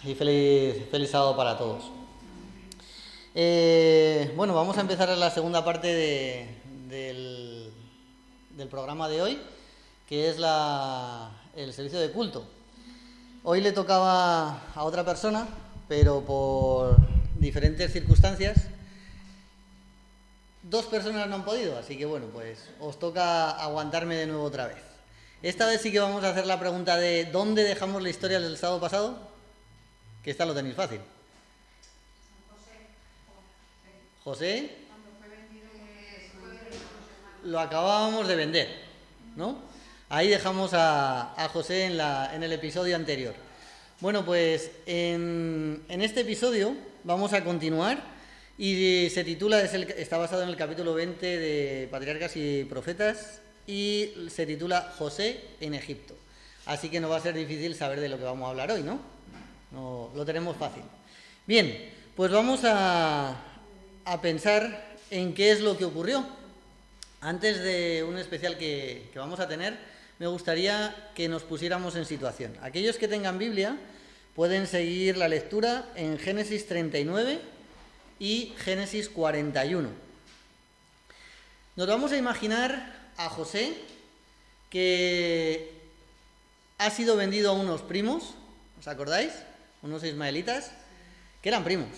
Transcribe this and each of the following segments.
y feliz sábado para todos. Bueno, vamos a empezar la segunda parte del programa de hoy, que es el servicio de culto. Hoy le tocaba a otra persona, pero por diferentes circunstancias, dos personas no han podido, así que bueno, pues os toca aguantarme de nuevo otra vez. Esta vez sí que vamos a hacer la pregunta de ¿dónde dejamos la historia del sábado pasado? Que esta lo tenéis fácil. José, lo acabábamos de vender, ¿no? Ahí dejamos a José en el episodio anterior. Bueno, pues en este episodio vamos a continuar y se titula, está basado en el capítulo 20 de Patriarcas y Profetas y se titula José en Egipto. Así que no va a ser difícil saber de lo que vamos a hablar hoy, ¿no? No, lo tenemos fácil. Bien, pues vamos a pensar en qué es lo que ocurrió. Antes de un especial que vamos a tener, me gustaría que nos pusiéramos en situación. Aquellos que tengan Biblia pueden seguir la lectura en Génesis 39 y Génesis 41. Nos vamos a imaginar a José, que ha sido vendido a unos primos, ¿os acordáis? Unos ismaelitas, que eran primos.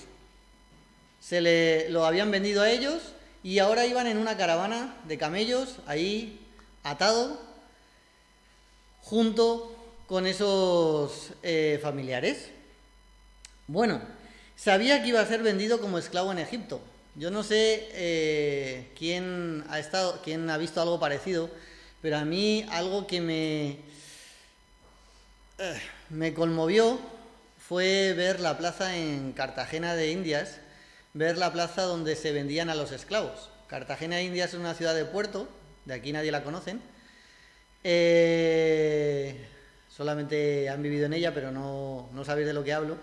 Lo habían vendido a ellos y ahora iban en una caravana de camellos, ahí atado, junto con esos familiares. Bueno, sabía que iba a ser vendido como esclavo en Egipto. Yo no sé quién ha visto algo parecido, pero a mí algo que me conmovió fue ver la plaza en Cartagena de Indias, ver la plaza donde se vendían a los esclavos. Cartagena de Indias es una ciudad de puerto, de aquí nadie la conocen. Solamente han vivido en ella, pero no sabéis de lo que hablo.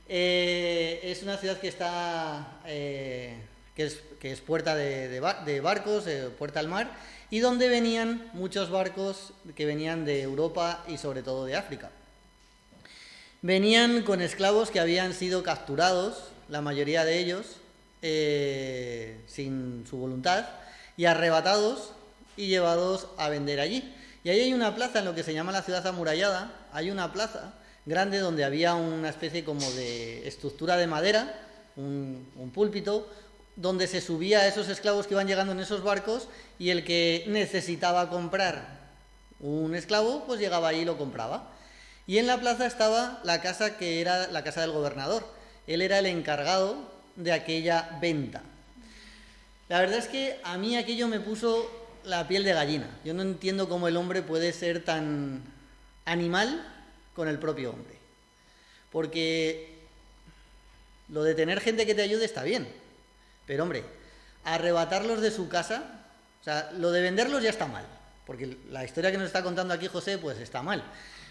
Es una ciudad que está que es puerta de barcos, puerta al mar, y donde venían muchos barcos que venían de Europa y sobre todo de África. Venían con esclavos que habían sido capturados, la mayoría de ellos, sin su voluntad, y arrebatados y llevados a vender allí. Y ahí hay una plaza en lo que se llama la ciudad amurallada, hay una plaza grande donde había una especie como de estructura de madera, un púlpito, donde se subía a esos esclavos que iban llegando en esos barcos, y el que necesitaba comprar un esclavo, pues llegaba allí y lo compraba. Y en la plaza estaba la casa que era la casa del gobernador. Él era el encargado de aquella venta. La verdad es que a mí aquello me puso la piel de gallina. Yo no entiendo cómo el hombre puede ser tan animal con el propio hombre. Porque lo de tener gente que te ayude está bien. Pero hombre, arrebatarlos de su casa, o sea, lo de venderlos ya está mal. Porque la historia que nos está contando aquí José, pues está mal.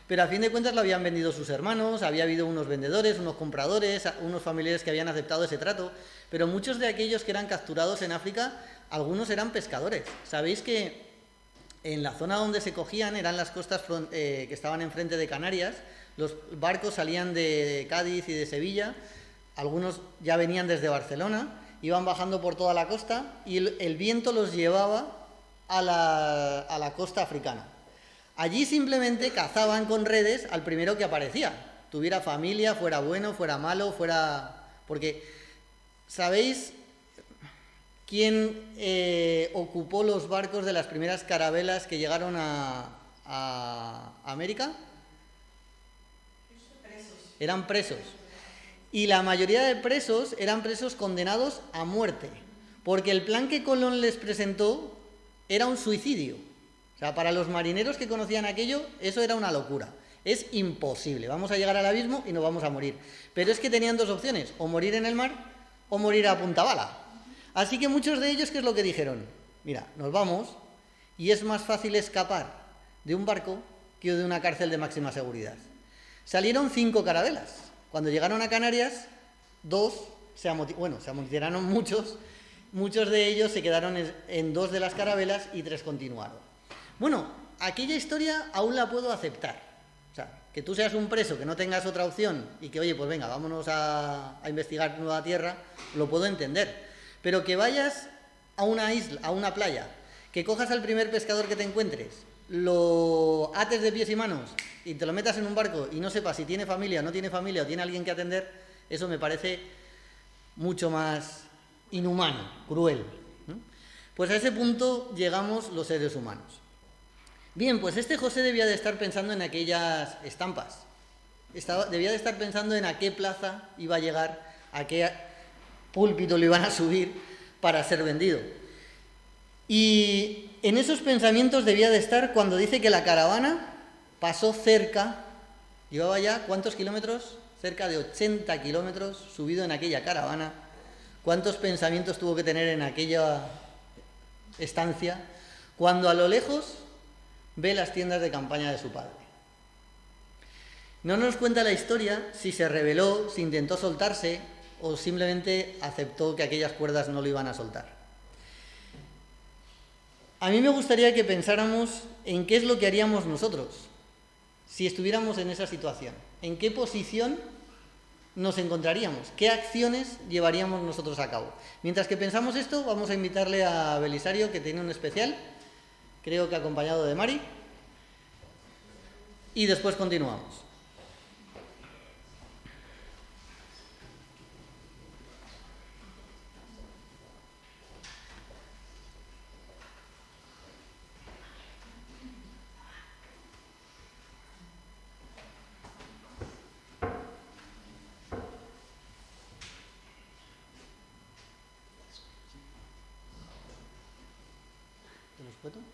Pero a fin de cuentas lo habían vendido sus hermanos, había habido unos vendedores, unos compradores, unos familiares que habían aceptado ese trato, pero muchos de aquellos que eran capturados en África, algunos eran pescadores. Sabéis que en la zona donde se cogían eran las costas que estaban enfrente de Canarias, los barcos salían de Cádiz y de Sevilla, algunos ya venían desde Barcelona, iban bajando por toda la costa y el viento los llevaba a la costa africana. Allí simplemente cazaban con redes al primero que aparecía, tuviera familia, fuera bueno, fuera malo, porque, ¿sabéis quién ocupó los barcos de las primeras carabelas que llegaron a América? Eran presos. Y la mayoría de presos eran presos condenados a muerte, porque el plan que Colón les presentó era un suicidio. O sea, para los marineros que conocían aquello, eso era una locura. Es imposible, vamos a llegar al abismo y nos vamos a morir. Pero es que tenían dos opciones, o morir en el mar o morir a punta bala. Así que muchos de ellos, ¿qué es lo que dijeron? Mira, nos vamos y es más fácil escapar de un barco que de una cárcel de máxima seguridad. Salieron 5 carabelas. Cuando llegaron a Canarias, 2 se amotinaron muchos de ellos se quedaron en 2 de las carabelas y 3 continuaron. Bueno, aquella historia aún la puedo aceptar, O sea, que tú seas un preso, que no tengas otra opción y que, oye, pues venga, vámonos a investigar nueva tierra, lo puedo entender. Pero que vayas a una isla, a una playa, que cojas al primer pescador que te encuentres, lo ates de pies y manos y te lo metas en un barco y no sepas si tiene familia, no tiene familia o tiene alguien que atender, eso me parece mucho más inhumano, cruel, ¿no? Pues a ese punto llegamos los seres humanos. Bien, pues este José debía de estar pensando en aquellas estampas. Debía de estar pensando en a qué plaza iba a llegar, a qué púlpito lo iban a subir para ser vendido. Y en esos pensamientos debía de estar cuando dice que la caravana pasó cerca, llevaba ya, ¿cuántos kilómetros? Cerca de 80 kilómetros subido en aquella caravana. ¿Cuántos pensamientos tuvo que tener en aquella estancia? Cuando a lo lejos ve las tiendas de campaña de su padre. No nos cuenta la historia si se rebeló, si intentó soltarse o simplemente aceptó que aquellas cuerdas no lo iban a soltar. A mí me gustaría que pensáramos en qué es lo que haríamos nosotros si estuviéramos en esa situación. ¿En qué posición nos encontraríamos? ¿Qué acciones llevaríamos nosotros a cabo? Mientras que pensamos esto, vamos a invitarle a Belisario, que tiene un especial, creo que acompañado de Mari, y después continuamos. ¿Te los puedo?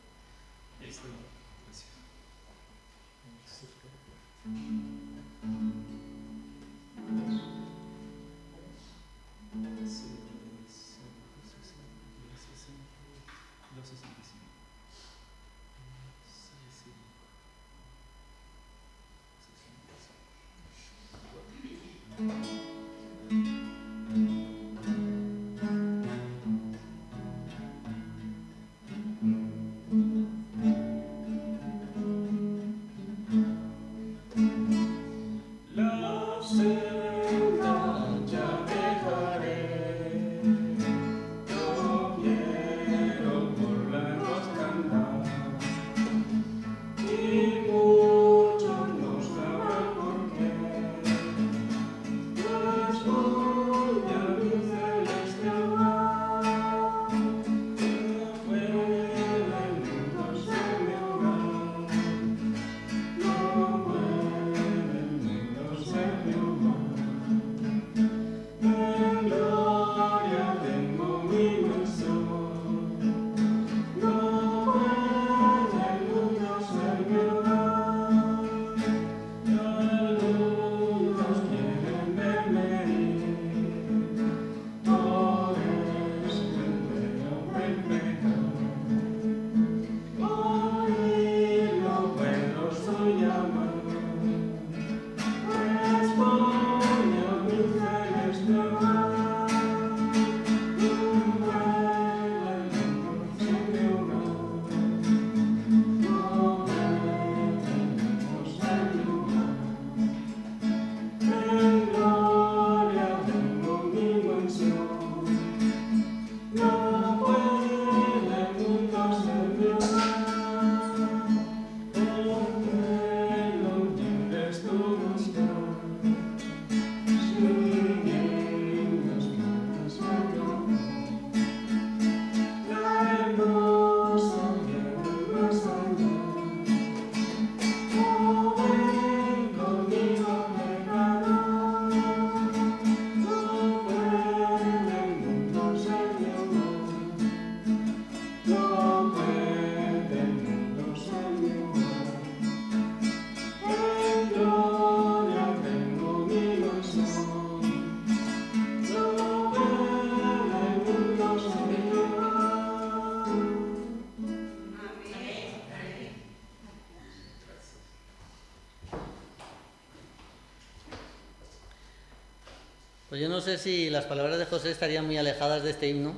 Pues yo no sé si las palabras de José estarían muy alejadas de este himno,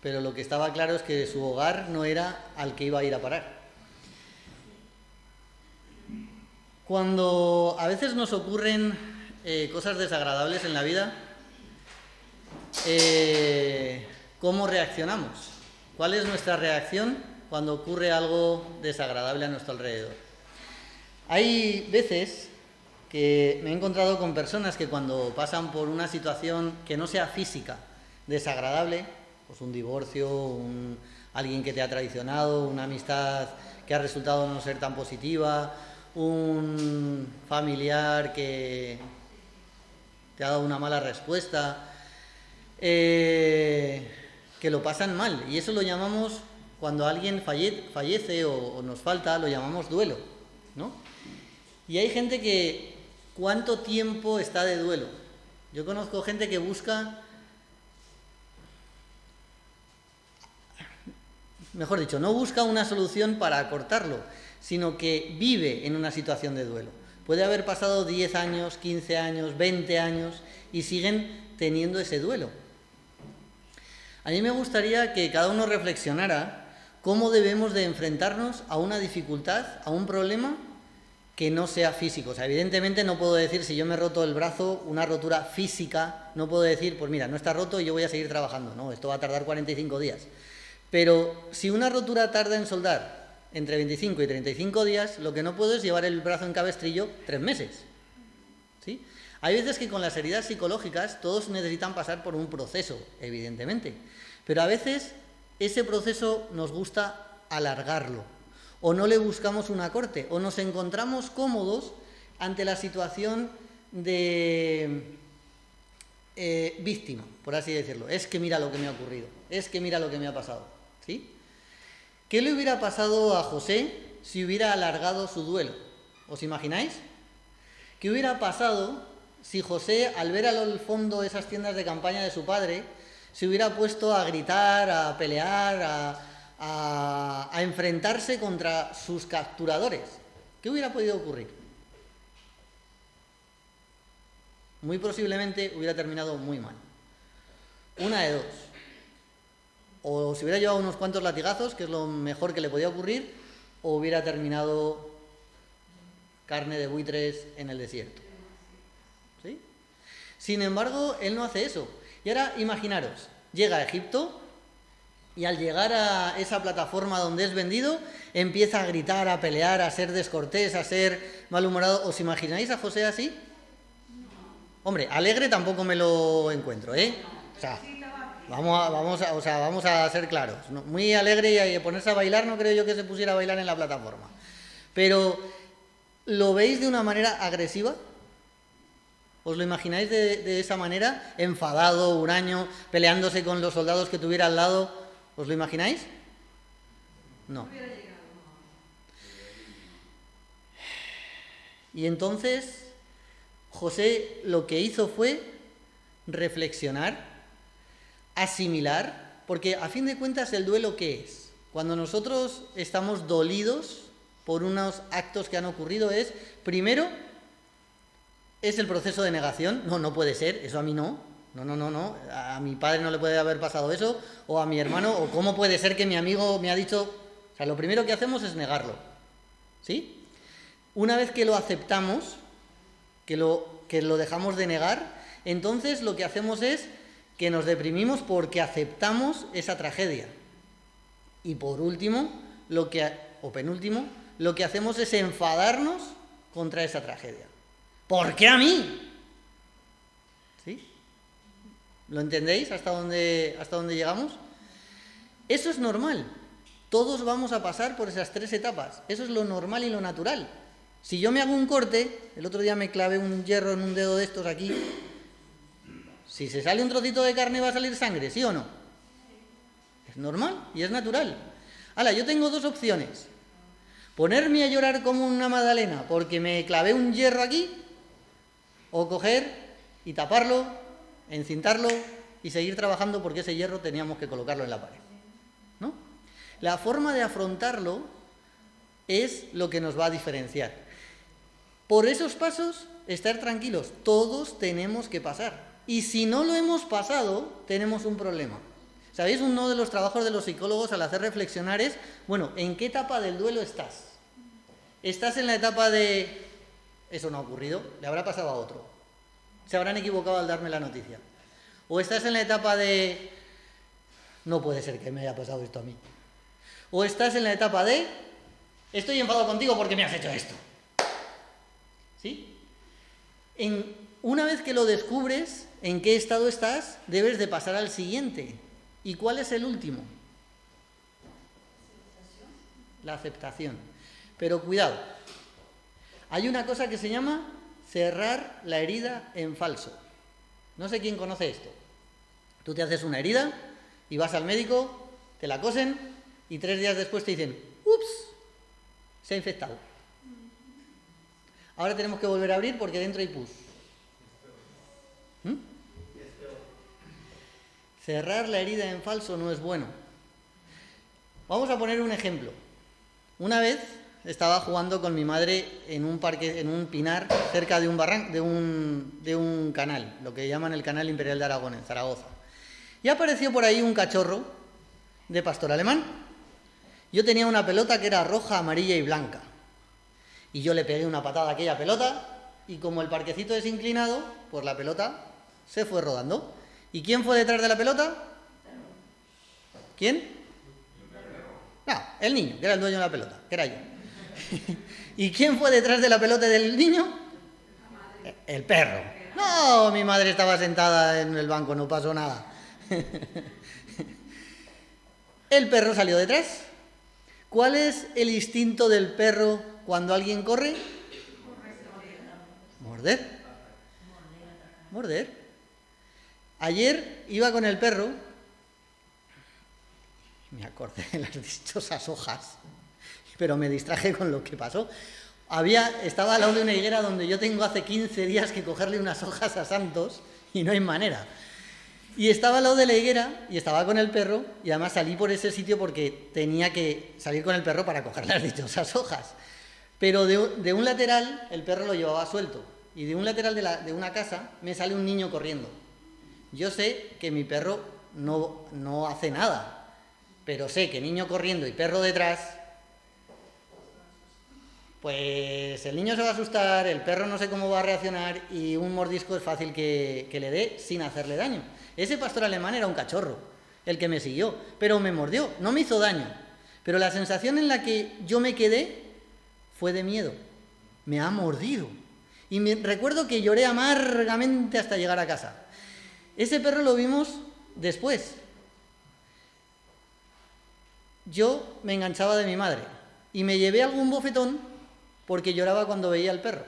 pero lo que estaba claro es que su hogar no era al que iba a ir a parar. Cuando a veces nos ocurren cosas desagradables en la vida, ¿cómo reaccionamos? ¿Cuál es nuestra reacción cuando ocurre algo desagradable a nuestro alrededor? Hay veces que me he encontrado con personas que cuando pasan por una situación que no sea física, desagradable, pues un divorcio, alguien que te ha traicionado, una amistad que ha resultado no ser tan positiva, un familiar que te ha dado una mala respuesta, que lo pasan mal. Y eso lo llamamos, cuando alguien fallece o nos falta, lo llamamos duelo, ¿no? Y hay gente que, ¿cuánto tiempo está de duelo? Yo conozco gente que busca, mejor dicho, no busca una solución para acortarlo, sino que vive en una situación de duelo. Puede haber pasado 10 años, 15 años, 20 años y siguen teniendo ese duelo. A mí me gustaría que cada uno reflexionara cómo debemos de enfrentarnos a una dificultad, a un problema que no sea físico. O sea, evidentemente no puedo decir, si yo me he roto el brazo, una rotura física, no puedo decir, pues mira, no está roto y yo voy a seguir trabajando. No, esto va a tardar 45 días. Pero si una rotura tarda en soldar entre 25 y 35 días, lo que no puedo es llevar el brazo en cabestrillo 3 meses. ¿Sí? Hay veces que con las heridas psicológicas todos necesitan pasar por un proceso, evidentemente. Pero a veces ese proceso nos gusta alargarlo. O no le buscamos una corte, o nos encontramos cómodos ante la situación de víctima, por así decirlo. Es que mira lo que me ha ocurrido, es que mira lo que me ha pasado, ¿sí? ¿Qué le hubiera pasado a José si hubiera alargado su duelo? ¿Os imagináis? ¿Qué hubiera pasado si José, al ver al fondo esas tiendas de campaña de su padre, se hubiera puesto a gritar, a pelear, a enfrentarse contra sus capturadores? ¿Qué hubiera podido ocurrir? Muy posiblemente hubiera terminado muy mal. Una de dos. O se hubiera llevado unos cuantos latigazos, que es lo mejor que le podía ocurrir, o hubiera terminado carne de buitres en el desierto. ¿Sí? Sin embargo, él no hace eso. Y ahora imaginaros, llega a Egipto y al llegar a esa plataforma donde es vendido, empieza a gritar, a pelear, a ser descortés, a ser malhumorado. ¿Os imagináis a José así? Hombre, alegre tampoco me lo encuentro, ¿eh? O sea, vamos a ser claros. Muy alegre y a ponerse a bailar, no creo yo que se pusiera a bailar en la plataforma. Pero, ¿lo veis de una manera agresiva? ¿Os lo imagináis de esa manera? Enfadado, huraño, peleándose con los soldados que tuviera al lado. ¿Os lo imagináis? No. Y entonces, José lo que hizo fue reflexionar, asimilar, porque a fin de cuentas el duelo, ¿qué es? Cuando nosotros estamos dolidos por unos actos que han ocurrido es, primero, es el proceso de negación. No puede ser, eso a mí no. No. A mi padre no le puede haber pasado eso, o a mi hermano, o cómo puede ser que mi amigo me ha dicho. O sea, lo primero que hacemos es negarlo. ¿Sí? Una vez que lo aceptamos, que lo dejamos de negar, entonces lo que hacemos es que nos deprimimos porque aceptamos esa tragedia. Y por último, penúltimo, lo que hacemos es enfadarnos contra esa tragedia. ¿Por qué a mí? ¿Sí? ¿Lo entendéis hasta dónde llegamos? Eso es normal. Todos vamos a pasar por esas 3 etapas. Eso es lo normal y lo natural. Si yo me hago un corte, el otro día me clavé un hierro en un dedo de estos aquí, si se sale un trocito de carne va a salir sangre, ¿sí o no? Es normal y es natural. Ahora, yo tengo 2 opciones. Ponerme a llorar como una magdalena porque me clavé un hierro aquí, o coger y taparlo, encintarlo y seguir trabajando porque ese hierro teníamos que colocarlo en la pared, ¿no? La forma de afrontarlo es lo que nos va a diferenciar. Por esos pasos, estar tranquilos, todos tenemos que pasar. Y si no lo hemos pasado, tenemos un problema. ¿Sabéis? Uno de los trabajos de los psicólogos al hacer reflexionar es, bueno, ¿en qué etapa del duelo estás? ¿Estás en la etapa de eso no ha ocurrido, le habrá pasado a otro. Se habrán equivocado al darme la noticia. O estás en la etapa de, no puede ser que me haya pasado esto a mí. O estás en la etapa de, estoy enfadado contigo porque me has hecho esto. ¿Sí? Una vez que lo descubres, en qué estado estás, debes de pasar al siguiente. ¿Y cuál es el último? La aceptación. Pero cuidado, hay una cosa que se llama cerrar la herida en falso. No sé quién conoce esto. Tú te haces una herida y vas al médico, te la cosen y 3 días después te dicen, ups, se ha infectado. Ahora tenemos que volver a abrir porque dentro hay pus. Cerrar la herida en falso no es bueno. Vamos a poner un ejemplo. Una vez estaba jugando con mi madre en un parque, en un pinar, cerca de un barranco, de un canal, lo que llaman el Canal Imperial de Aragón, en Zaragoza. Y apareció por ahí un cachorro de pastor alemán. Yo tenía una pelota que era roja, amarilla y blanca. Y yo le pegué una patada a aquella pelota y como el parquecito es inclinado, pues la pelota se fue rodando. ¿Y quién fue detrás de la pelota? ¿Quién? No, el niño, que era el dueño de la pelota, que era yo. ¿Y quién fue detrás de la pelota del niño? El perro. No, mi madre estaba sentada en el banco, no pasó nada. El perro salió detrás. ¿Cuál es el instinto del perro cuando alguien corre? Morder. Morder. Ayer iba con el perro, me acordé de las dichosas hojas, pero me distraje con lo que pasó. Estaba al lado de una higuera donde yo tengo hace 15 días que cogerle unas hojas a Santos y no hay manera. Y estaba al lado de la higuera y estaba con el perro y además salí por ese sitio porque tenía que salir con el perro para coger las dichosas hojas. Pero de un lateral el perro lo llevaba suelto y de un lateral de una casa me sale un niño corriendo. Yo sé que mi perro no hace nada, pero sé que niño corriendo y perro detrás, pues el niño se va a asustar, el perro no sé cómo va a reaccionar y un mordisco es fácil que le dé sin hacerle daño. Ese pastor alemán era un cachorro, el que me siguió, pero me mordió, no me hizo daño. Pero la sensación en la que yo me quedé fue de miedo, me ha mordido. Y recuerdo que lloré amargamente hasta llegar a casa. Ese perro lo vimos después. Yo me enganchaba de mi madre y me llevé algún bofetón porque lloraba cuando veía al perro.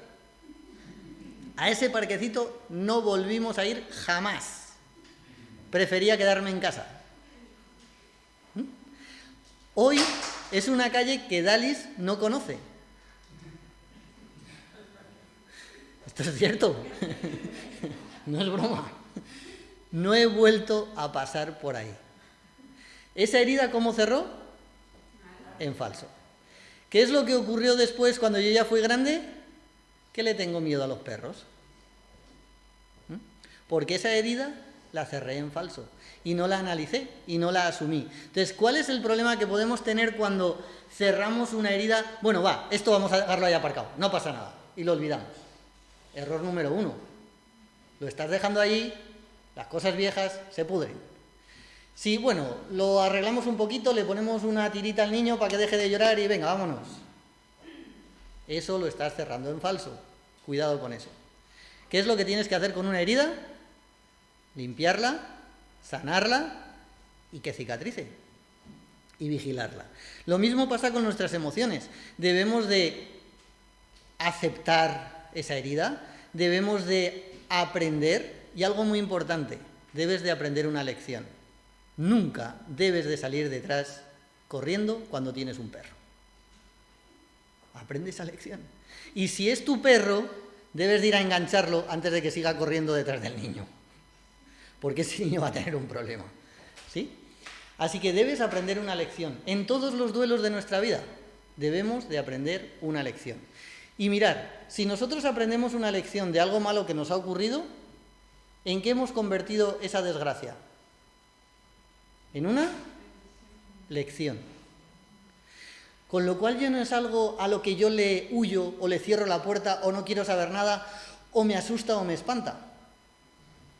A ese parquecito no volvimos a ir jamás. Prefería quedarme en casa. Hoy es una calle que Dalis no conoce. Esto es cierto. No es broma. No he vuelto a pasar por ahí. ¿Esa herida cómo cerró? En falso. ¿Qué es lo que ocurrió después cuando yo ya fui grande? Que le tengo miedo a los perros. Porque esa herida la cerré en falso y no la analicé y no la asumí. Entonces, ¿cuál es el problema que podemos tener cuando cerramos una herida? Bueno, esto vamos a dejarlo ahí aparcado, no pasa nada, y lo olvidamos. Error número 1. Lo estás dejando ahí. Las cosas viejas se pudren. Si, lo arreglamos un poquito, le ponemos una tirita al niño para que deje de llorar y venga, vámonos. Eso lo estás cerrando en falso. Cuidado con eso. ¿Qué es lo que tienes que hacer con una herida? Limpiarla, sanarla y que cicatrice. Y vigilarla. Lo mismo pasa con nuestras emociones. Debemos de aceptar esa herida, debemos de aprender. Y algo muy importante, debes de aprender una lección. Nunca debes de salir detrás corriendo cuando tienes un perro. Aprende esa lección. Y si es tu perro, debes de ir a engancharlo antes de que siga corriendo detrás del niño. Porque ese niño va a tener un problema. ¿Sí? Así que debes aprender una lección. En todos los duelos de nuestra vida debemos de aprender una lección. Y mirar, si nosotros aprendemos una lección de algo malo que nos ha ocurrido, ¿en qué hemos convertido esa desgracia? En una lección. Con lo cual ya no es algo a lo que yo le huyo o le cierro la puerta o no quiero saber nada o me asusta o me espanta,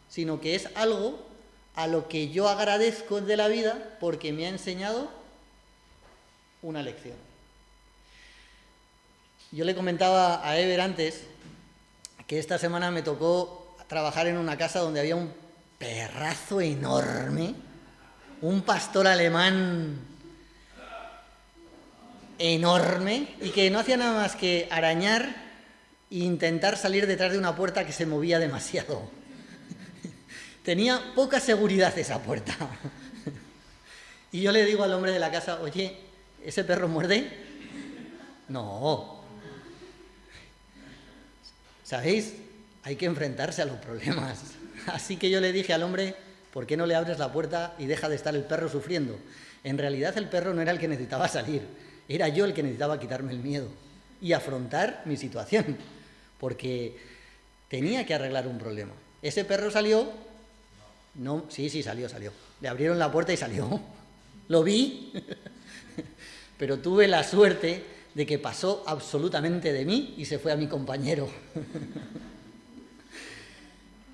sino que es algo a lo que yo agradezco de la vida porque me ha enseñado una lección. Yo le comentaba a Ever antes que esta semana me tocó trabajar en una casa donde había un perrazo enorme, un pastor alemán enorme y que no hacía nada más que arañar e intentar salir detrás de una puerta que se movía demasiado. Tenía poca seguridad esa puerta. Y yo le digo al hombre de la casa, oye, ¿ese perro muerde? No. ¿Sabéis? Hay que enfrentarse a los problemas. Así que yo le dije al hombre, ¿por qué no le abres la puerta y deja de estar el perro sufriendo? En realidad el perro no era el que necesitaba salir, era yo el que necesitaba quitarme el miedo y afrontar mi situación, porque tenía que arreglar un problema. Ese perro salió, no, sí, salió. Le abrieron la puerta y salió. Lo vi, pero tuve la suerte de que pasó absolutamente de mí y se fue a mi compañero.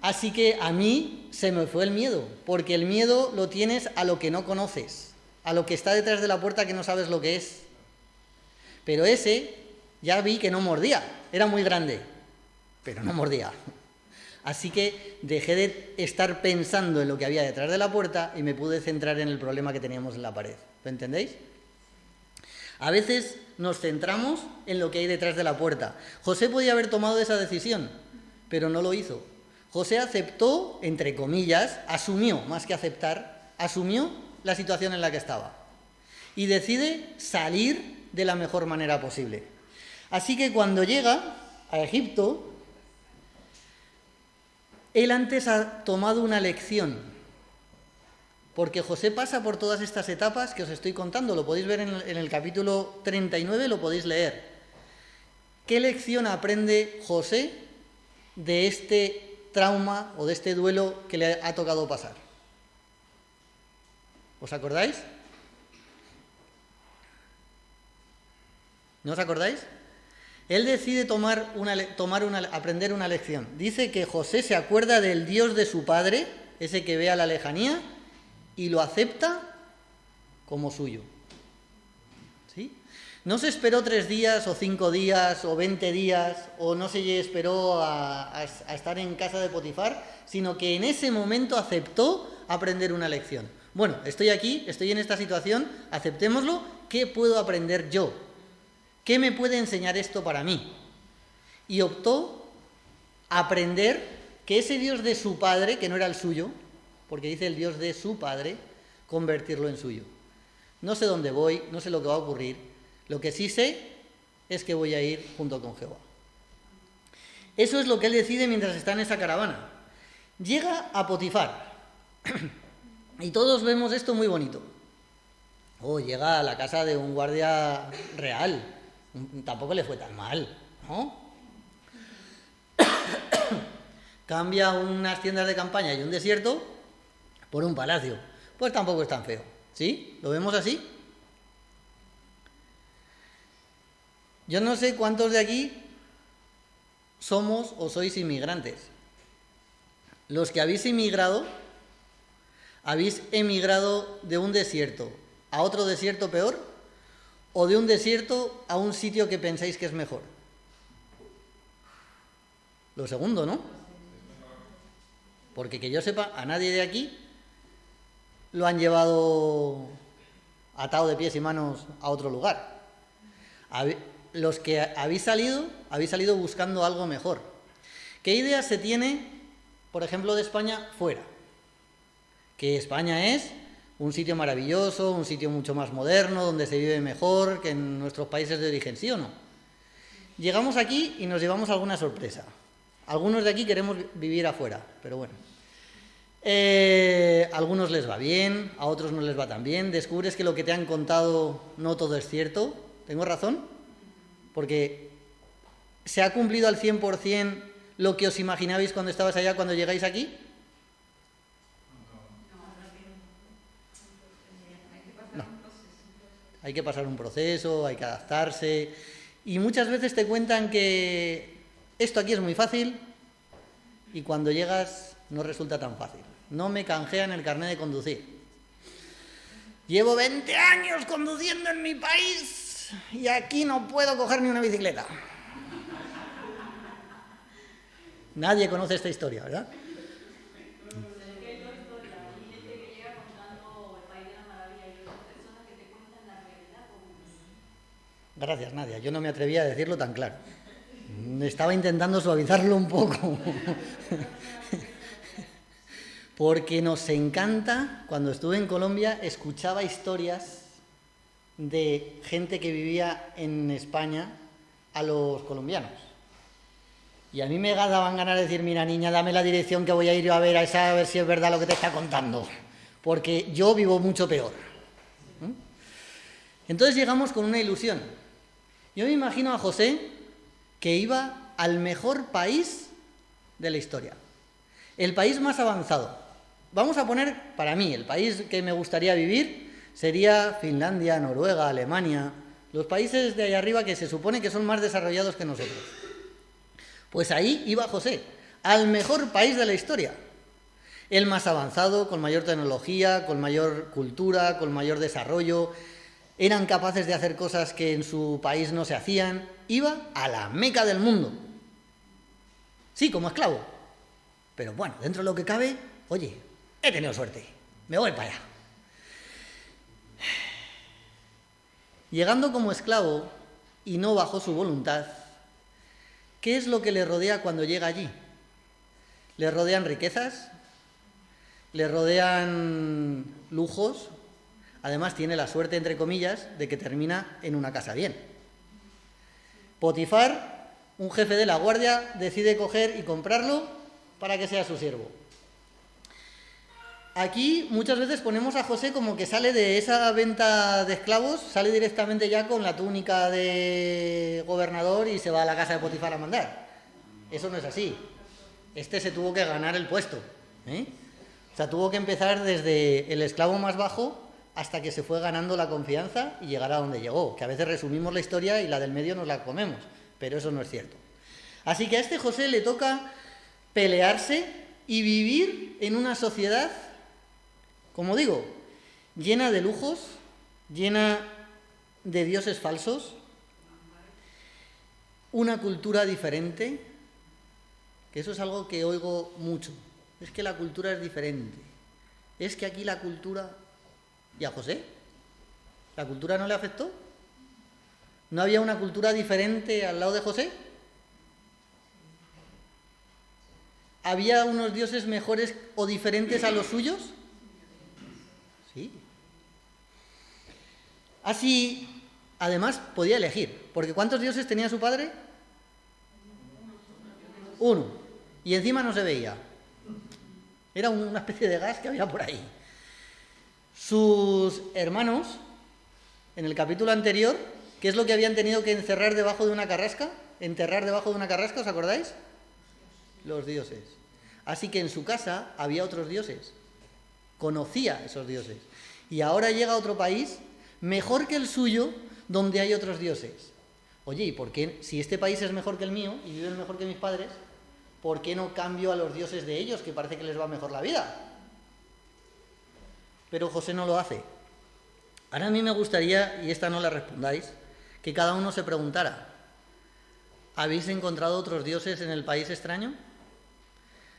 Así que a mí se me fue el miedo, porque el miedo lo tienes a lo que no conoces, a lo que está detrás de la puerta que no sabes lo que es. Pero ese ya vi que no mordía, era muy grande, pero no mordía. Así que dejé de estar pensando en lo que había detrás de la puerta y me pude centrar en el problema que teníamos en la pared. ¿Lo entendéis? A veces nos centramos en lo que hay detrás de la puerta. José podía haber tomado esa decisión, pero no lo hizo. José aceptó, entre comillas, asumió, más que aceptar, asumió la situación en la que estaba y decide salir de la mejor manera posible. Así que cuando llega a Egipto, él antes ha tomado una lección, porque José pasa por todas estas etapas que os estoy contando, lo podéis ver en el capítulo 39, lo podéis leer. ¿Qué lección aprende José de este trauma o de este duelo que le ha tocado pasar? ¿Os acordáis? ¿No os acordáis? Él decide aprender una lección. Dice que José se acuerda del Dios de su padre, ese que ve a la lejanía, y lo acepta como suyo. ¿Sí? No se esperó 3 días o 5 días o 20 días o no se esperó a estar en casa de Potifar, sino que en ese momento aceptó aprender una lección. Bueno, estoy aquí, estoy en esta situación, aceptémoslo, ¿qué puedo aprender yo? ¿Qué me puede enseñar esto para mí? Y optó a aprender que ese Dios de su padre, que no era el suyo, porque dice el Dios de su padre, convertirlo en suyo. No sé dónde voy, no sé lo que va a ocurrir. Lo que sí sé es que voy a ir junto con Jehová. Eso es lo que él decide mientras está en esa caravana. Llega a Potifar. Y todos vemos esto muy bonito. Llega a la casa de un guardia real. Tampoco le fue tan mal, ¿no? Cambia unas tiendas de campaña y un desierto por un palacio. Pues tampoco es tan feo. ¿Sí? ¿Lo vemos así? Yo no sé cuántos de aquí somos o sois inmigrantes. Los que habéis emigrado de un desierto a otro desierto peor o de un desierto a un sitio que pensáis que es mejor. Lo segundo, ¿no? Porque que yo sepa, a nadie de aquí lo han llevado atado de pies y manos a otro lugar. Los que habéis salido buscando algo mejor. ¿Qué idea se tiene, por ejemplo, de España fuera? Que España es un sitio maravilloso, un sitio mucho más moderno, donde se vive mejor que en nuestros países de origen, ¿sí o no? Llegamos aquí y nos llevamos alguna sorpresa. Algunos de aquí queremos vivir afuera, pero bueno. A algunos les va bien, a otros no les va tan bien. Descubres que lo que te han contado no todo es cierto. ¿Tengo razón? Porque ¿se ha cumplido al 100% lo que os imaginabais cuando estabais allá, cuando llegáis aquí? No. Hay que pasar un proceso, hay que adaptarse, y muchas veces te cuentan que esto aquí es muy fácil y cuando llegas no resulta tan fácil. No me canjean el carnet de conducir. Llevo 20 años conduciendo en mi país y aquí no puedo coger ni una bicicleta. Nadie conoce esta historia, ¿verdad? Gracias, Nadia. Yo no me atrevía a decirlo tan claro. Estaba intentando suavizarlo un poco. Porque nos encanta, cuando estuve en Colombia, escuchaba historias de gente que vivía en España a los colombianos. Y a mí me daban ganas de decir, mira niña, dame la dirección que voy a ir yo a ver a esa, a ver si es verdad lo que te está contando. Porque yo vivo mucho peor. Entonces llegamos con una ilusión. Yo me imagino a José que iba al mejor país de la historia. El país más avanzado. Vamos a poner, para mí, el país que me gustaría vivir sería Finlandia, Noruega, Alemania, los países de ahí arriba que se supone que son más desarrollados que nosotros. Pues ahí iba José, al mejor país de la historia. El más avanzado, con mayor tecnología, con mayor cultura, con mayor desarrollo. Eran capaces de hacer cosas que en su país no se hacían. Iba a la Meca del mundo. Sí, como esclavo. Pero bueno, dentro de lo que cabe, oye, he tenido suerte, me voy para allá. Llegando como esclavo y no bajo su voluntad, ¿qué es lo que le rodea cuando llega allí? Le rodean riquezas, le rodean lujos, además tiene la suerte, entre comillas, de que termina en una casa bien. Potifar, un jefe de la guardia, decide coger y comprarlo para que sea su siervo. Aquí muchas veces ponemos a José como que sale de esa venta de esclavos, sale directamente ya con la túnica de gobernador y se va a la casa de Potifar a mandar. Eso no es así. Este se tuvo que ganar el puesto, ¿eh? O sea, tuvo que empezar desde el esclavo más bajo hasta que se fue ganando la confianza y llegar a donde llegó, que a veces resumimos la historia y la del medio nos la comemos, pero eso no es cierto. Así que a este José le toca pelearse y vivir en una sociedad, como digo, llena de lujos, llena de dioses falsos, una cultura diferente, que eso es algo que oigo mucho. Es que la cultura es diferente. Es que aquí la cultura... ¿Y a José? ¿La cultura no le afectó? ¿No había una cultura diferente al lado de José? ¿Había unos dioses mejores o diferentes a los suyos? Sí. Así, además, podía elegir. Porque ¿cuántos dioses tenía su padre? Uno. Y encima no se veía. Era una especie de gas que había por ahí. Sus hermanos, en el capítulo anterior, ¿qué es lo que habían tenido que encerrar debajo de una carrasca? Enterrar debajo de una carrasca, ¿os acordáis? Los dioses. Así que en su casa había otros dioses. Conocía esos dioses. Y ahora llega a otro país mejor que el suyo, donde hay otros dioses. Oye, ¿y por qué, si este país es mejor que el mío y viven mejor que mis padres, por qué no cambio a los dioses de ellos, que parece que les va mejor la vida? Pero José no lo hace. Ahora a mí me gustaría, y esta no la respondáis, que cada uno se preguntara, ¿habéis encontrado otros dioses en el país extraño?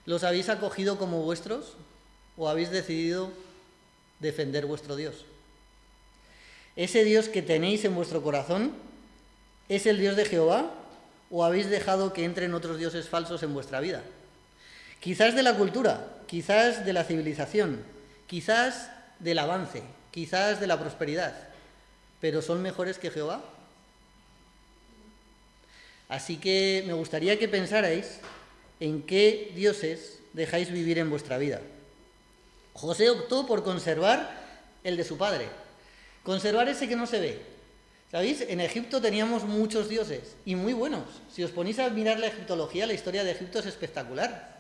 ¿Los habéis acogido como vuestros o habéis decidido defender vuestro Dios? ¿Ese Dios que tenéis en vuestro corazón es el Dios de Jehová o habéis dejado que entren otros dioses falsos en vuestra vida? Quizás de la cultura, quizás de la civilización, quizás del avance, quizás de la prosperidad, pero ¿son mejores que Jehová? Así que me gustaría que pensarais en qué dioses dejáis vivir en vuestra vida. José optó por conservar el de su padre, conservar ese que no se ve. ¿Sabéis? En Egipto teníamos muchos dioses y muy buenos. Si os ponéis a mirar la egiptología, la historia de Egipto es espectacular.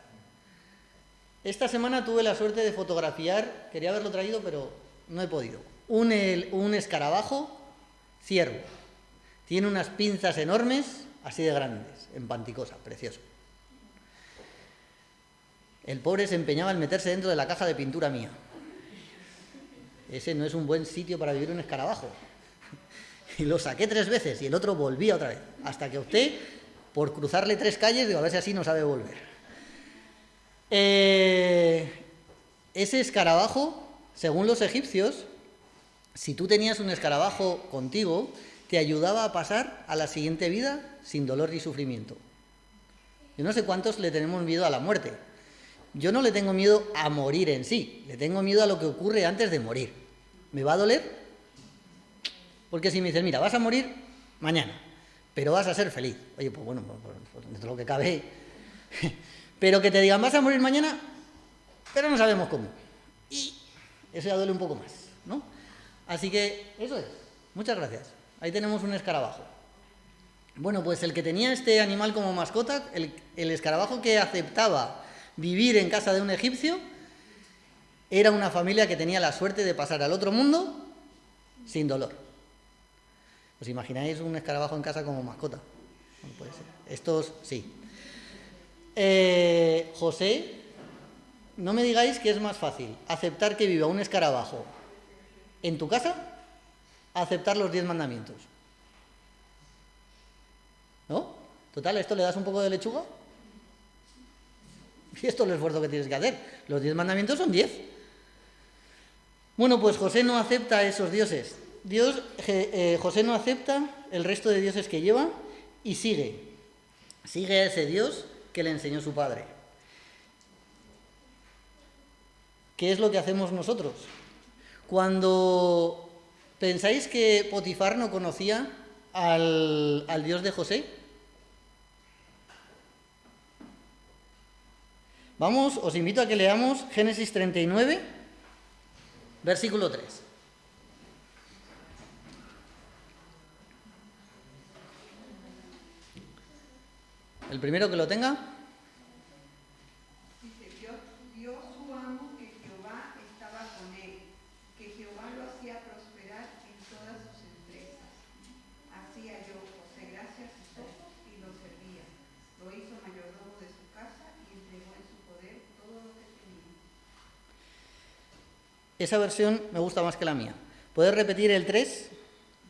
Esta semana tuve la suerte de fotografiar, quería haberlo traído, pero no he podido, un escarabajo ciervo. Tiene unas pinzas enormes, así de grandes, en panticosa, precioso. El pobre se empeñaba en meterse dentro de la caja de pintura mía. Ese no es un buen sitio para vivir un escarabajo. Y lo saqué 3 veces y el otro volvía otra vez, hasta que opté por cruzarle 3 calles, digo, a ver si así no sabe volver. Ese escarabajo, según los egipcios, si tú tenías un escarabajo contigo, te ayudaba a pasar a la siguiente vida sin dolor ni sufrimiento. Yo no sé cuántos le tenemos miedo a la muerte. Yo no le tengo miedo a morir en sí, le tengo miedo a lo que ocurre antes de morir. ¿Me va a doler? Porque si me dices, mira, vas a morir mañana, pero vas a ser feliz. Oye, pues bueno, pues dentro de lo que cabe. Pero que te digan, vas a morir mañana, pero no sabemos cómo. Y eso ya duele un poco más, ¿no? Así que eso es. Muchas gracias. Ahí tenemos un escarabajo. Bueno, pues el que tenía este animal como mascota, el escarabajo que aceptaba vivir en casa de un egipcio, era una familia que tenía la suerte de pasar al otro mundo sin dolor. ¿Os imagináis un escarabajo en casa como mascota? No puede ser. Estos sí. José, no me digáis que es más fácil aceptar que viva un escarabajo en tu casa, aceptar los 10 mandamientos. ¿No? Total, esto le das un poco de lechuga y esto es el esfuerzo que tienes que hacer. Los 10 mandamientos son 10. Bueno, pues José no acepta esos dioses. José no acepta el resto de dioses que lleva y sigue a ese Dios que le enseñó su padre. ¿Qué es lo que hacemos nosotros? Cuando pensáis que Potifar no conocía al Dios de José, os invito a que leamos Génesis 39, versículo 3. El primero que lo tenga. Dice, vio su amo que Jehová estaba con él, que Jehová lo hacía prosperar en todas sus empresas. Así halló José gracia a sus ojos y lo servía. Lo hizo mayordomo de su casa y entregó en su poder todo lo que tenía. Esa versión me gusta más que la mía. ¿Puedes repetir el 3?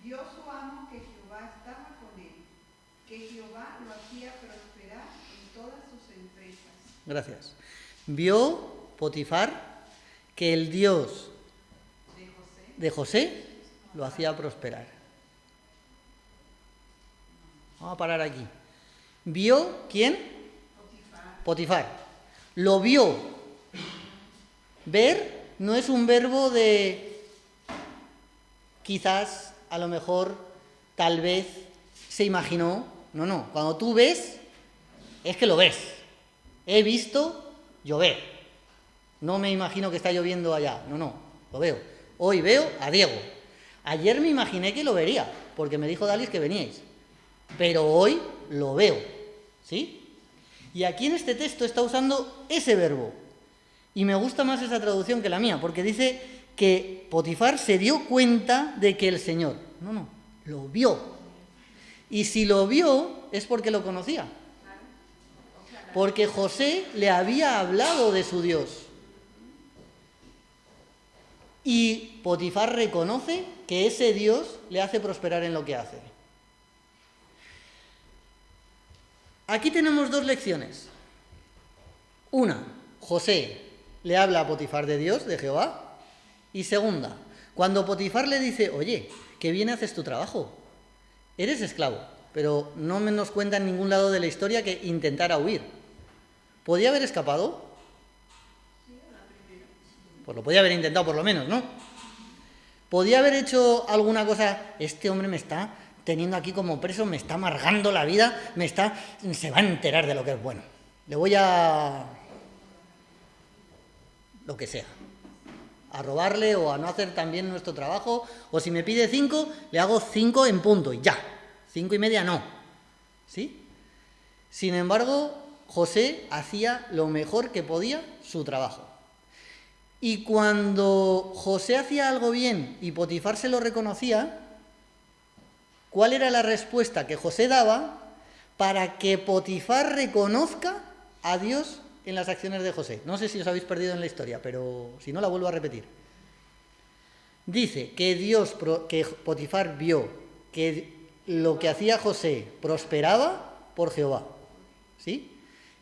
Vio su amo que Jehová estaba con él, que Jehová lo hacía prosperar en todas sus empresas. Gracias. Vio Potifar que el Dios de José lo hacía prosperar. Vamos a parar aquí. ¿Vio quién? Potifar. Lo vio. Ver no es un verbo de quizás, a lo mejor, tal vez, se imaginó. No. Cuando tú ves, es que lo ves. He visto llover. No me imagino que está lloviendo allá. No, lo veo. Hoy veo a Diego. Ayer me imaginé que lo vería, porque me dijo Dalis que veníais. Pero hoy lo veo. ¿Sí? Y aquí en este texto está usando ese verbo. Y me gusta más esa traducción que la mía, porque dice que Potifar se dio cuenta de que el Señor... No, lo vio. Y si lo vio, es porque lo conocía. Porque José le había hablado de su Dios. Y Potifar reconoce que ese Dios le hace prosperar en lo que hace. Aquí tenemos 2 lecciones. Una, José le habla a Potifar de Dios, de Jehová. Y segunda, cuando Potifar le dice, oye, qué bien haces tu trabajo, eres esclavo, pero no nos cuenta en ningún lado de la historia que intentara huir. ¿Podía haber escapado? Pues lo podía haber intentado por lo menos, ¿no? ¿Podía haber hecho alguna cosa? Este hombre me está teniendo aquí como preso, me está amargando la vida, se va a enterar de lo que es bueno. Le voy a... lo que sea. A robarle o a no hacer tan bien nuestro trabajo, o si me pide 5, le hago 5 en punto y ya. 5:30 no. ¿Sí? Sin embargo, José hacía lo mejor que podía su trabajo. Y cuando José hacía algo bien y Potifar se lo reconocía, ¿Cuál era la respuesta que José daba para que Potifar reconozca a Dios en las acciones de José? No sé si os habéis perdido en la historia, pero si no la vuelvo a repetir. Dice que Potifar vio que lo que hacía José prosperaba por Jehová. ¿Sí?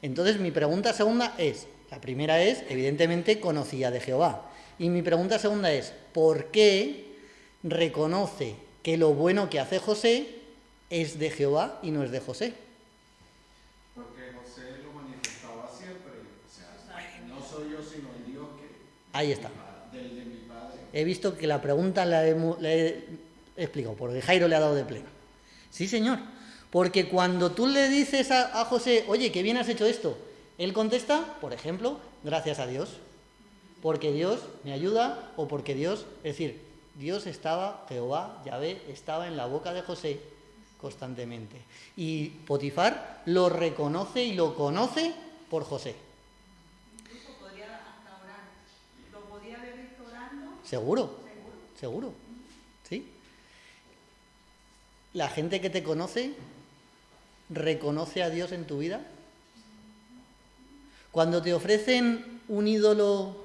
Entonces mi pregunta segunda es, la primera es, evidentemente conocía de Jehová. Y mi pregunta segunda es, ¿por qué reconoce que lo bueno que hace José es de Jehová y no es de José? Porque José lo manifestaba siempre. O sea, no soy yo, sino el Dios que... Ahí está. Del de mi padre. He visto que la pregunta la he explicado, porque Jairo le ha dado de pleno. Sí, señor. Porque cuando tú le dices a José, oye, qué bien has hecho esto, él contesta, por ejemplo, gracias a Dios. Porque Dios me ayuda o porque Dios, es decir, Dios estaba, Jehová, Yahvé, estaba en la boca de José constantemente. Y Potifar lo reconoce y lo conoce por José. Incluso podría hasta orar. ¿Lo podía haber visto orando? Seguro. ¿Sí? La gente que te conoce reconoce a Dios en tu vida. Cuando te ofrecen un ídolo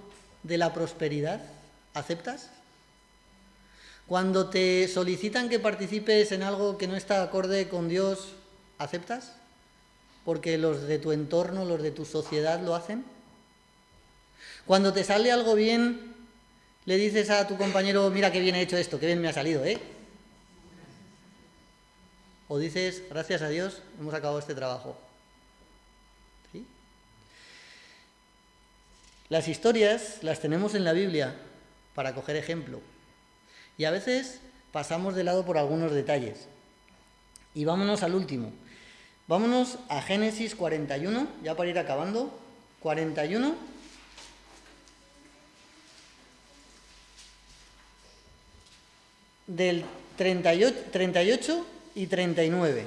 de la prosperidad, ¿aceptas? Cuando te solicitan que participes en algo que no está acorde con Dios, ¿aceptas? Porque los de tu entorno, los de tu sociedad lo hacen. Cuando te sale algo bien, le dices a tu compañero, mira qué bien he hecho esto, qué bien me ha salido, ¿eh? O dices, gracias a Dios, hemos acabado este trabajo. ¿Sí? Las historias las tenemos en la Biblia para coger ejemplo. Y a veces pasamos de lado por algunos detalles. Y vámonos al último. Vámonos a Génesis 41, ya para ir acabando. 41. Del 38 y 39.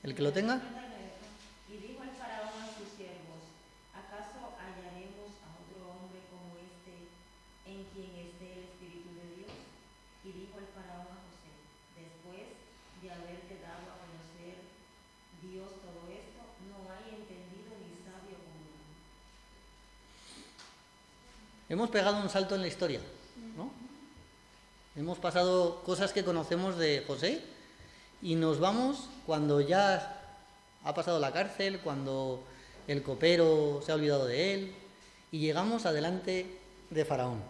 ¿El que lo tenga? Y dijo el faraón a sus siervos: ¿acaso hallaremos a otro hombre como este en quien esté el Espíritu de Dios? Y dijo el faraón a José: después de haberte dado a conocer Dios todo esto, no hay entendido ni sabio como tú. Hemos pegado un salto en la historia, ¿no? Hemos pasado cosas que conocemos de José y nos vamos cuando ya ha pasado la cárcel, cuando el copero se ha olvidado de él y llegamos adelante de Faraón.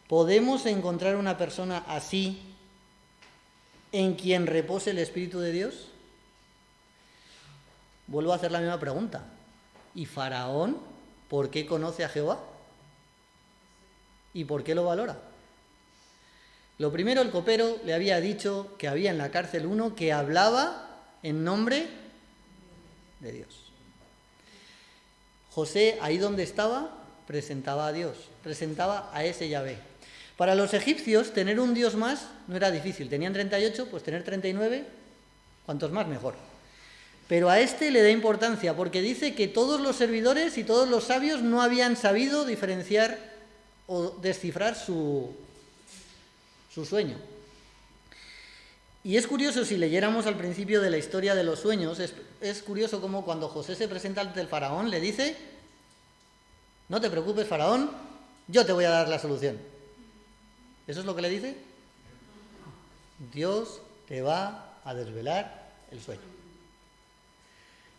¿Podemos encontrar una persona así en quien repose el Espíritu de Dios? Vuelvo a hacer la misma pregunta. ¿Y Faraón por qué conoce a Jehová? ¿Y por qué lo valora? Lo primero, el copero le había dicho que había en la cárcel uno que hablaba en nombre de Dios. José, ahí donde estaba, presentaba a Dios, presentaba a ese Yahvé. Para los egipcios, tener un Dios más no era difícil. Tenían 38, pues tener 39, cuantos más mejor. Pero a este le da importancia porque dice que todos los servidores y todos los sabios no habían sabido diferenciar o descifrar su sueño. Y es curioso, si leyéramos al principio de la historia de los sueños, es curioso cómo cuando José se presenta ante el faraón le dice: no te preocupes, faraón, yo te voy a dar la solución. ¿Eso es lo que le dice? Dios te va a desvelar el sueño.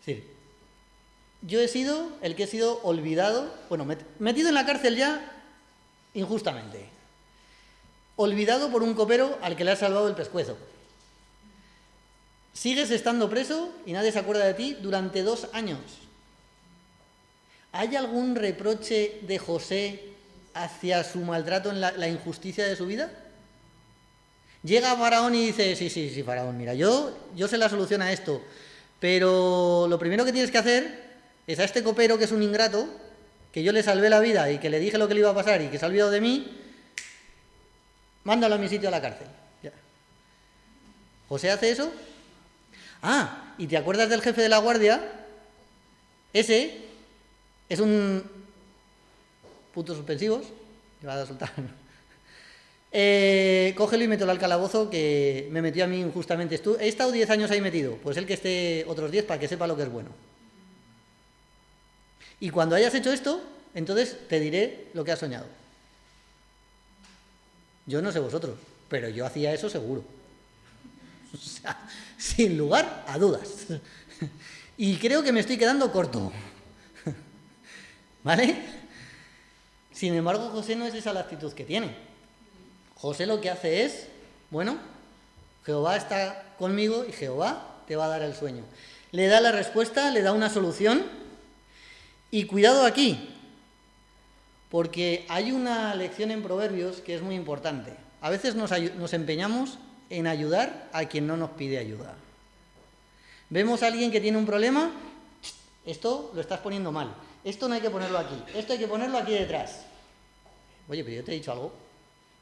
Es decir, yo he sido el que he sido olvidado, bueno, metido en la cárcel ya injustamente. Olvidado por un copero al que le has salvado el pescuezo. Sigues estando preso y nadie se acuerda de ti durante 2 años. ¿Hay algún reproche de José hacia su maltrato en la injusticia de su vida? Llega Faraón y dice: sí, Faraón, mira, yo sé la solución a esto, pero lo primero que tienes que hacer es a este copero, que es un ingrato, que yo le salvé la vida y que le dije lo que le iba a pasar y que se ha olvidado de mí, mándalo a mi sitio a la cárcel. Ya. ¿José hace eso? Ah, ¿y te acuerdas del jefe de la guardia? Ese es un... puntos suspensivos. Me va a soltar. Cógelo y mételo al calabozo, que me metió a mí injustamente. He estado 10 años ahí metido, pues él que esté otros 10 para que sepa lo que es bueno. Y cuando hayas hecho esto, entonces te diré lo que has soñado. Yo no sé vosotros, pero yo hacía eso seguro. O sea, sin lugar a dudas. Y creo que me estoy quedando corto. ¿Vale? Sin embargo, José no es esa la actitud que tiene. José lo que hace es, bueno, Jehová está conmigo y Jehová te va a dar el sueño. Le da la respuesta, le da una solución. Y cuidado aquí, porque hay una lección en Proverbios que es muy importante. A veces nos empeñamos en ayudar a quien no nos pide ayuda. Vemos a alguien que tiene un problema, esto lo estás poniendo mal, esto no hay que ponerlo aquí, esto hay que ponerlo aquí detrás. Oye, pero yo te he dicho algo.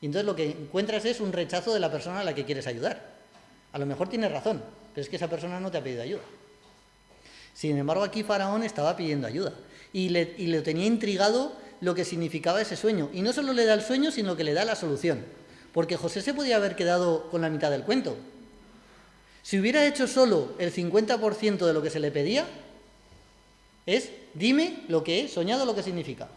Y entonces lo que encuentras es un rechazo de la persona a la que quieres ayudar. A lo mejor tienes razón, pero es que esa persona no te ha pedido ayuda. Sin embargo, aquí Faraón estaba pidiendo ayuda y le tenía intrigado lo que significaba ese sueño. Y no solo le da el sueño, sino que le da la solución. Porque José se podía haber quedado con la mitad del cuento. Si hubiera hecho solo el 50% de lo que se le pedía, es, dime lo que he soñado, lo que significa.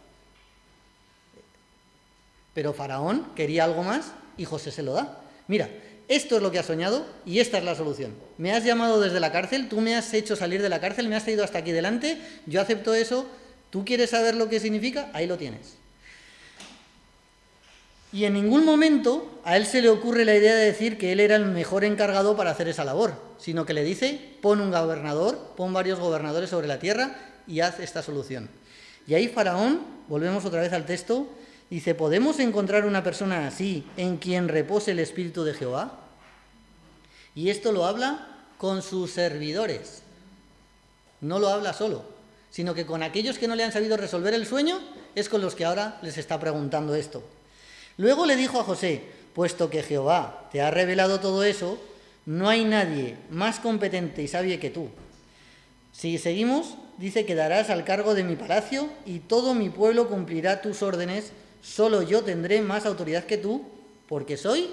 Pero Faraón quería algo más y José se lo da. Mira, esto es lo que has soñado y esta es la solución. Me has llamado desde la cárcel, tú me has hecho salir de la cárcel, me has traído hasta aquí delante, yo acepto eso, tú quieres saber lo que significa, ahí lo tienes. Y en ningún momento a él se le ocurre la idea de decir que él era el mejor encargado para hacer esa labor, sino que le dice, pon un gobernador, pon varios gobernadores sobre la tierra y haz esta solución. Y ahí Faraón, volvemos otra vez al texto, dice, ¿podemos encontrar una persona así en quien repose el Espíritu de Jehová? Y esto lo habla con sus servidores. No lo habla solo, sino que con aquellos que no le han sabido resolver el sueño, es con los que ahora les está preguntando esto. Luego le dijo a José, puesto que Jehová te ha revelado todo eso, no hay nadie más competente y sabio que tú. Si seguimos, dice, quedarás al cargo de mi palacio y todo mi pueblo cumplirá tus órdenes. Solo yo tendré más autoridad que tú, porque soy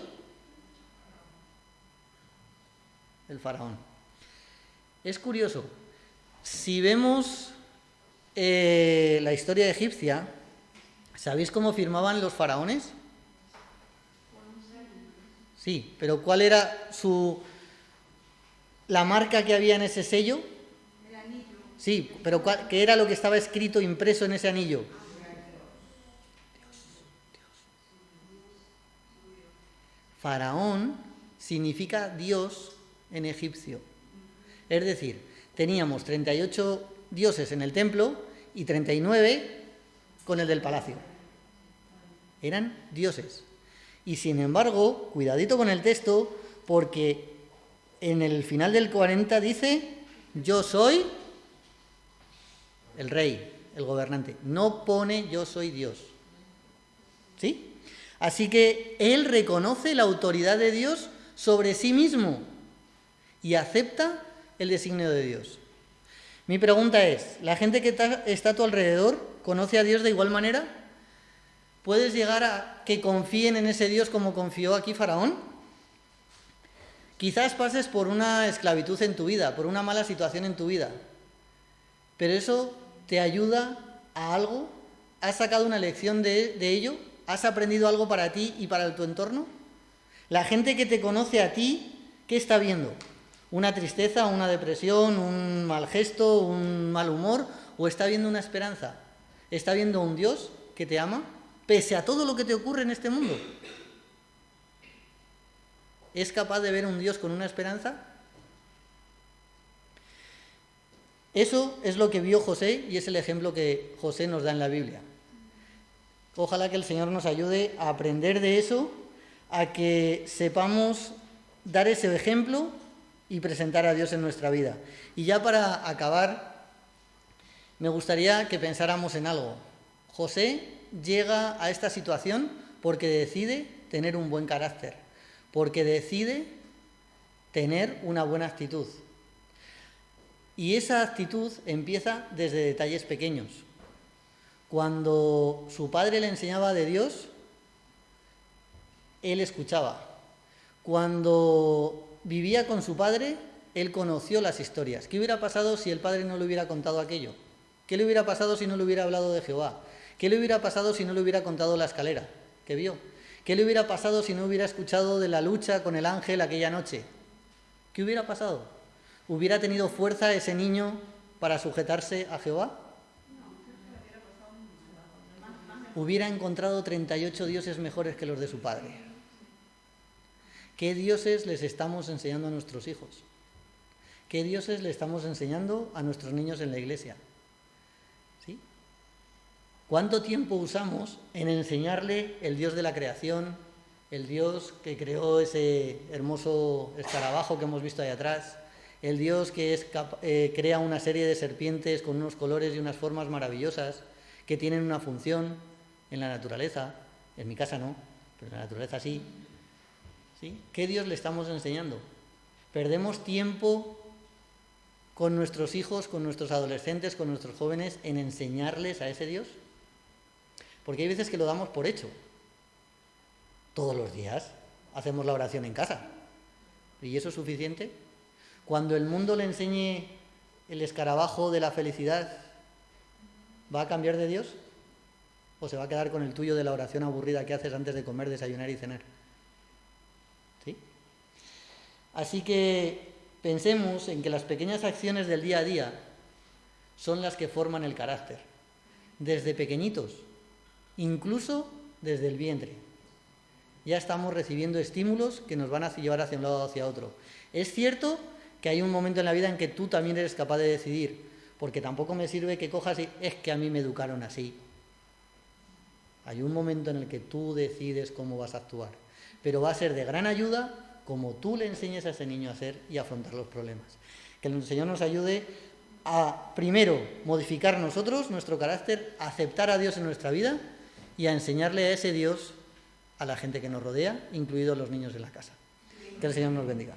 el faraón. Es curioso, si vemos la historia egipcia, ¿sabéis cómo firmaban los faraones? Sí, pero ¿cuál era la marca que había en ese sello? El anillo. Sí, pero ¿qué era lo que estaba escrito, impreso en ese anillo? Faraón significa Dios en egipcio. Es decir, teníamos 38 dioses en el templo y 39 con el del palacio. Eran dioses. Y sin embargo, cuidadito con el texto, porque en el final del 40 dice, yo soy el rey, el gobernante. No pone yo soy Dios. ¿Sí? Así que él reconoce la autoridad de Dios sobre sí mismo y acepta el designio de Dios. Mi pregunta es, ¿la gente que está a tu alrededor conoce a Dios de igual manera? ¿Puedes llegar a que confíen en ese Dios como confió aquí Faraón? Quizás pases por una esclavitud en tu vida, por una mala situación en tu vida, pero eso te ayuda a algo. ¿Has sacado una lección de ello? ¿Has aprendido algo para ti y para tu entorno? La gente que te conoce a ti, ¿qué está viendo? ¿Una tristeza, una depresión, un mal gesto, un mal humor? ¿O está viendo una esperanza? ¿Está viendo un Dios que te ama, pese a todo lo que te ocurre en este mundo? ¿Es capaz de ver un Dios con una esperanza? Eso es lo que vio José y es el ejemplo que José nos da en la Biblia. Ojalá que el Señor nos ayude a aprender de eso, a que sepamos dar ese ejemplo y presentar a Dios en nuestra vida. Y ya para acabar, me gustaría que pensáramos en algo. José llega a esta situación porque decide tener un buen carácter, porque decide tener una buena actitud. Y esa actitud empieza desde detalles pequeños. Cuando su padre le enseñaba de Dios, él escuchaba. Cuando vivía con su padre, él conoció las historias. ¿Qué hubiera pasado si el padre no le hubiera contado aquello? ¿Qué le hubiera pasado si no le hubiera hablado de Jehová? ¿Qué le hubiera pasado si no le hubiera contado la escalera que vio? ¿Qué le hubiera pasado si no hubiera escuchado de la lucha con el ángel aquella noche? ¿Qué hubiera pasado? ¿Hubiera tenido fuerza ese niño para sujetarse a Jehová? Hubiera encontrado 38 dioses mejores que los de su padre. ¿Qué dioses les estamos enseñando a nuestros hijos? ¿Qué dioses le estamos enseñando a nuestros niños en la iglesia? ¿Sí? ¿Cuánto tiempo usamos en enseñarle el Dios de la creación, el Dios que creó ese hermoso escarabajo que hemos visto ahí atrás, el Dios que crea una serie de serpientes con unos colores y unas formas maravillosas que tienen una función en la naturaleza? En mi casa no, pero en la naturaleza sí. ¿Sí? ¿Qué Dios le estamos enseñando? Perdemos tiempo con nuestros hijos, con nuestros adolescentes, con nuestros jóvenes en enseñarles a ese Dios. Porque hay veces que lo damos por hecho. Todos los días hacemos la oración en casa. ¿Y eso es suficiente? Cuando el mundo le enseñe el escarabajo de la felicidad, ¿va a cambiar de Dios? ¿O se va a quedar con el tuyo de la oración aburrida que haces antes de comer, desayunar y cenar? ¿Sí? Así que pensemos en que las pequeñas acciones del día a día son las que forman el carácter. Desde pequeñitos, incluso desde el vientre. Ya estamos recibiendo estímulos que nos van a llevar hacia un lado o hacia otro. Es cierto que hay un momento en la vida en que tú también eres capaz de decidir, porque tampoco me sirve que cojas y es que a mí me educaron así. Hay un momento en el que tú decides cómo vas a actuar, pero va a ser de gran ayuda como tú le enseñes a ese niño a hacer y a afrontar los problemas. Que el Señor nos ayude a, primero, modificar nosotros, nuestro carácter, a aceptar a Dios en nuestra vida y a enseñarle a ese Dios a la gente que nos rodea, incluidos los niños de la casa. Que el Señor nos bendiga.